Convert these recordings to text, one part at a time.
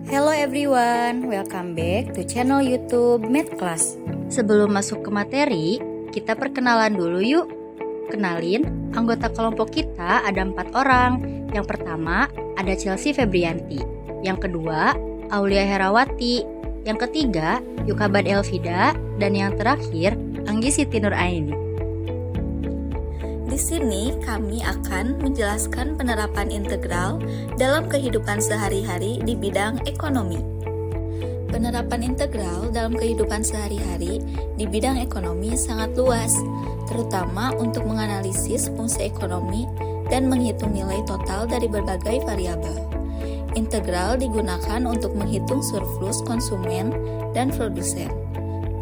Hello everyone, welcome back to channel YouTube Math Class. Sebelum masuk ke materi, kita perkenalan dulu yuk. Kenalin, anggota kelompok kita ada 4 orang. Yang pertama, ada Chelsea Febrianti. Yang kedua, Aulia Herawati. Yang ketiga, Yukabad Elvida. Dan yang terakhir, Anggi Siti Nuraini. Di sini kami akan menjelaskan penerapan integral dalam kehidupan sehari-hari di bidang ekonomi. Penerapan integral dalam kehidupan sehari-hari di bidang ekonomi sangat luas, terutama untuk menganalisis fungsi ekonomi dan menghitung nilai total dari berbagai variabel. Integral digunakan untuk menghitung surplus konsumen dan produsen,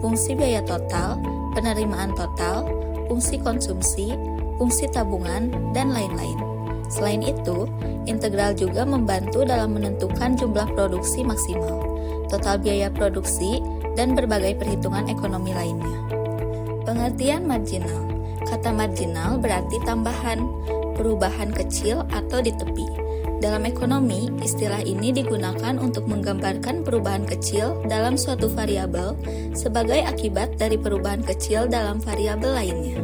fungsi biaya total, penerimaan total, fungsi konsumsi, fungsi tabungan, dan lain-lain. Selain itu, integral juga membantu dalam menentukan jumlah produksi maksimal, total biaya produksi, dan berbagai perhitungan ekonomi lainnya. Pengertian marginal. Kata marginal berarti tambahan, perubahan kecil atau di tepi. Dalam ekonomi, istilah ini digunakan untuk menggambarkan perubahan kecil dalam suatu variabel sebagai akibat dari perubahan kecil dalam variabel lainnya.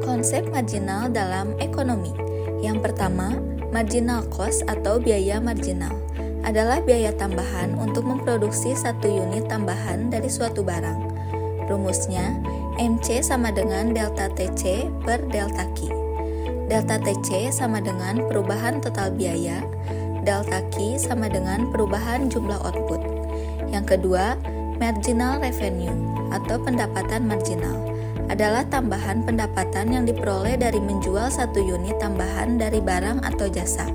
Konsep marginal dalam ekonomi. Yang pertama, marginal cost atau biaya marginal adalah biaya tambahan untuk memproduksi satu unit tambahan dari suatu barang. Rumusnya, MC sama dengan delta TC per delta Q. Delta TC sama dengan perubahan total biaya, delta Q sama dengan perubahan jumlah output. Yang kedua, marginal revenue atau pendapatan marginal adalah tambahan pendapatan yang diperoleh dari menjual satu unit tambahan dari barang atau jasa.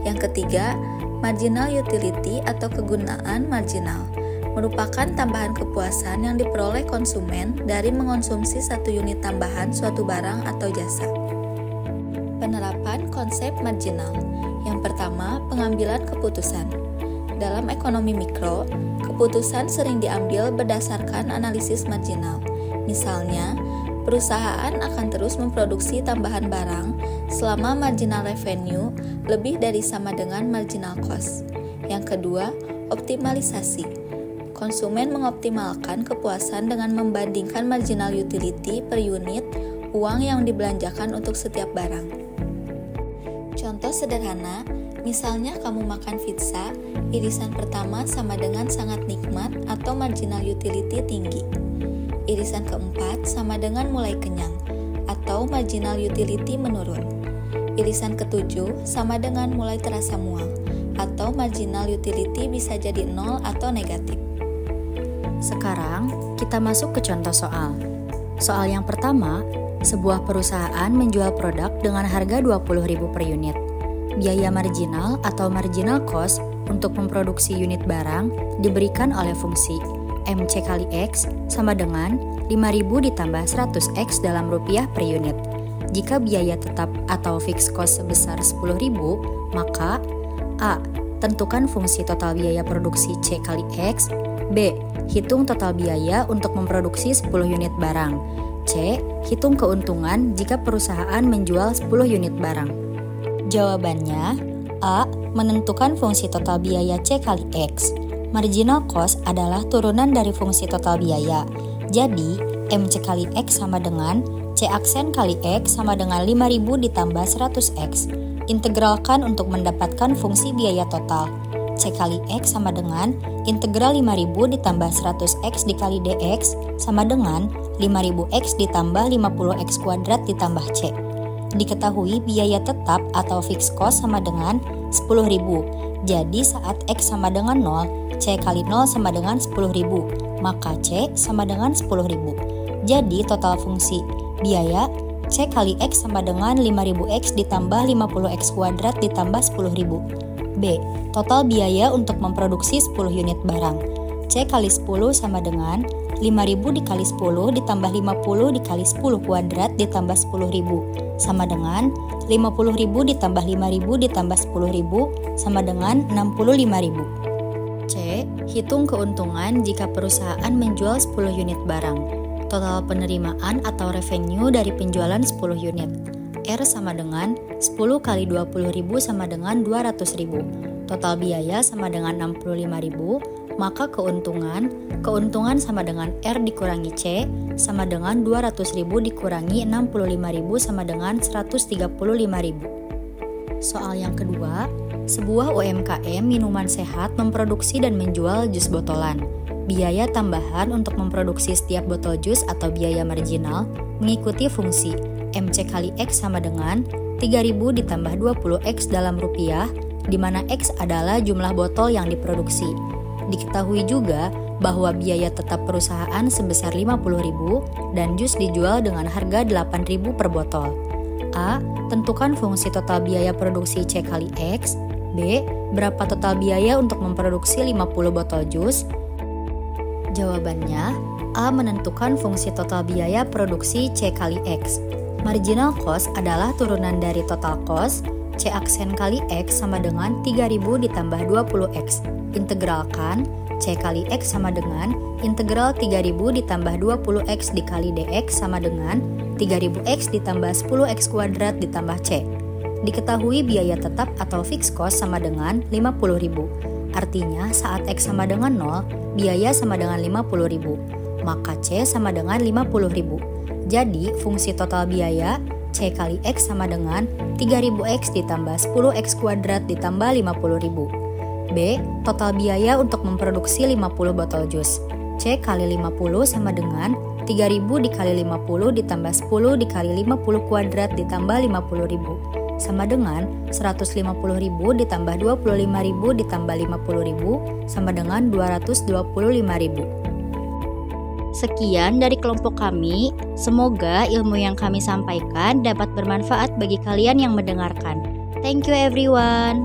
Yang ketiga, marginal utility atau kegunaan marginal merupakan tambahan kepuasan yang diperoleh konsumen dari mengonsumsi satu unit tambahan suatu barang atau jasa. Penerapan konsep marginal. Yang pertama, pengambilan keputusan. Dalam ekonomi mikro, keputusan sering diambil berdasarkan analisis marginal. Misalnya, perusahaan akan terus memproduksi tambahan barang selama marginal revenue lebih dari sama dengan marginal cost. Yang kedua, optimalisasi. Konsumen mengoptimalkan kepuasan dengan membandingkan marginal utility per unit uang yang dibelanjakan untuk setiap barang. Contoh sederhana, misalnya kamu makan pizza, irisan pertama sama dengan sangat nikmat atau marginal utility tinggi. Irisan keempat sama dengan mulai kenyang atau marginal utility menurun. Irisan ketujuh sama dengan mulai terasa mual atau marginal utility bisa jadi 0 atau negatif. Sekarang kita masuk ke contoh soal. Soal yang pertama, sebuah perusahaan menjual produk dengan harga 20.000 per unit. Biaya marginal atau marginal cost untuk memproduksi unit barang diberikan oleh fungsi MC kali X sama dengan 5.000 ditambah 100X dalam rupiah per unit. Jika biaya tetap atau fixed cost sebesar 10.000, maka A. Tentukan fungsi total biaya produksi C kali X. B. Hitung total biaya untuk memproduksi 10 unit barang. C. Hitung keuntungan jika perusahaan menjual 10 unit barang. Jawabannya A. Menentukan fungsi total biaya C kali X. Marginal cost adalah turunan dari fungsi total biaya. Jadi, MC kali X sama dengan C aksen kali X sama dengan 5.000 ditambah 100X. Integralkan untuk mendapatkan fungsi biaya total. C kali X sama dengan integral 5.000 ditambah 100X dikali DX sama dengan 5.000X ditambah 50X kuadrat ditambah C. Diketahui biaya tetap atau fixed cost sama dengan 10.000. Jadi saat X sama dengan 0, C kali 0 sama dengan 10.000, maka C sama dengan 10.000. Jadi total fungsi biaya C kali X sama dengan 5.000X ditambah 50X kuadrat ditambah 10.000. B. Total biaya untuk memproduksi 10 unit barang. C kali 10 sama dengan 5.000 dikali 10 ditambah 50 dikali 10 kuadrat ditambah 10.000 sama dengan 50.000 ditambah 5.000 ditambah 10.000 sama dengan 65.000. C. Hitung keuntungan jika perusahaan menjual 10 unit barang. Total penerimaan atau revenue dari penjualan 10 unit. R sama dengan 10 kali 20.000 sama dengan 200.000. Total biaya sama dengan 65.000, maka keuntungan sama dengan R dikurangi C sama dengan 200.000 dikurangi 65.000 sama dengan 135.000. Soal yang kedua, sebuah UMKM minuman sehat memproduksi dan menjual jus botolan. Biaya tambahan untuk memproduksi setiap botol jus atau biaya marginal mengikuti fungsi MC kali X sama dengan 3.000 ditambah 20X dalam rupiah, di mana X adalah jumlah botol yang diproduksi. Diketahui juga bahwa biaya tetap perusahaan sebesar 50.000 dan jus dijual dengan harga 8.000 per botol. A. Tentukan fungsi total biaya produksi C kali X. B. Berapa total biaya untuk memproduksi 50 botol jus? Jawabannya, A. Menentukan fungsi total biaya produksi C kali X. Marginal cost adalah turunan dari total cost. C aksen kali X sama dengan 3.000 ditambah 20X. Integralkan, C kali X sama dengan integral 3.000 ditambah 20X dikali DX sama dengan 3.000X ditambah 10X kuadrat ditambah C. Diketahui biaya tetap atau fixed cost sama dengan 50.000. Artinya saat X sama dengan 0, biaya sama dengan 50.000. Maka C sama dengan 50.000. Jadi fungsi total biaya C kali X sama dengan 3.000X ditambah 10X kuadrat ditambah 50.000. B. Total biaya untuk memproduksi 50 botol jus. C kali 50 sama dengan 3.000 dikali 50 ditambah 10 dikali 50 kuadrat ditambah 50.000. Sama dengan 150.000 ditambah 25.000 ditambah 50.000 sama dengan 225.000. Sekian dari kelompok kami, semoga ilmu yang kami sampaikan dapat bermanfaat bagi kalian yang mendengarkan. Thank you everyone.